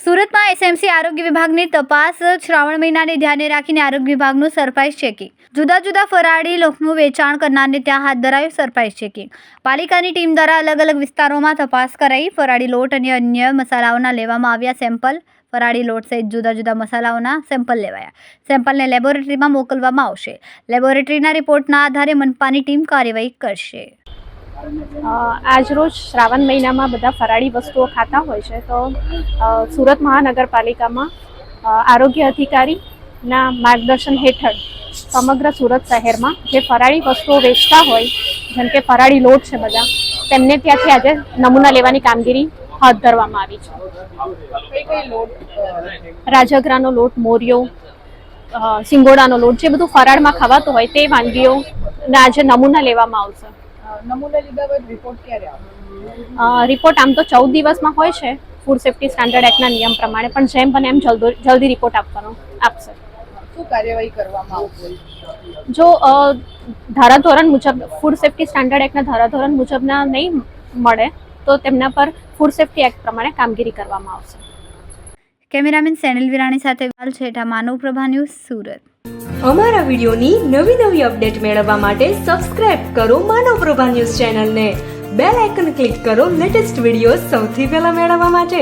સુરતમાં એસએમસી આરોગ્ય વિભાગની તપાસ શ્રાવણ મહિનાને ધ્યાને રાખીને આરોગ્ય વિભાગનું સરપ્રાઇઝ ચેકિંગ જુદા જુદા ફરાળી લોટનું વેચાણ કરનારને ત્યાં હાથ ધરાયું સરપ્રાઇઝ ચેકિંગ પાલિકાની ટીમ દ્વારા અલગ અલગ વિસ્તારોમાં તપાસ કરાઈ ફરાળી લોટ અને અન્ય મસાલાઓના લેવામાં આવ્યા સેમ્પલ ફરાળી લોટ સહિત જુદા જુદા મસાલાઓના સેમ્પલ લેવાયા સેમ્પલને લેબોરેટરીમાં મોકલવામાં આવશે લેબોરેટરીના રિપોર્ટના આધારે મનપાની ટીમ કાર્યવાહી કરશે આજરોજ શ્રાવણ મહિનામાં બધા ફરાળી વસ્તુઓ ખાતા હોય છે તો સુરત મહાનગરપાલિકામાં આરોગ્ય અધિકારીના માર્ગદર્શન હેઠળ સમગ્ર સુરત શહેરમાં જે ફરાળી વસ્તુઓ વેચતા હોય જેમ કે ફરાળી લોટ છે બધા તેમને ત્યાંથી આજે નમૂના લેવાની કામગીરી હાથ ધરવામાં આવી છે। રાજગરાનો લોટ, મોરિયો, સિંગોડાનો લોટ જે બધું ફરાળમાં ખવાતું હોય તે વાનગીઓના આજે નમૂના લેવામાં આવશે। નમૂના લીધા બાદ રિપોર્ટ ક્યારે આવશે? રિપોર્ટ આમ તો 14 દિવસમાં હોય છે ફૂડ સેફ્ટી સ્ટાન્ડર્ડ એક્ટના નિયમ પ્રમાણે, પણ જેમ બને એમ જલ્દી રિપોર્ટ આપશે। શું કાર્યવાહી કરવામાં આવશે? જો ધારાધોરણ મુજબ ફૂડ સેફ્ટી સ્ટાન્ડર્ડ એક્ટના ધારાધોરણ મુજબના નહીં મળે તો તેમના પર ફૂડ સેફ્ટી એક્ટ પ્રમાણે કામગીરી કરવામાં આવશે। કેમેરામેન સેનિલ વિરાણી સાથે વાલ છેઠા, માનવ પ્રભા ન્યૂઝ, સુરત। અમારા વિડિયોની નવી અપડેટ મેળવવા માટે સબસ્ક્રાઇબ કરો માનવ પ્રભા ન્યૂઝ ચેનલને, બેલ આઇકન ક્લિક કરો લેટેસ્ટ વિડિયો સૌથી પહેલા મેળવવા માટે।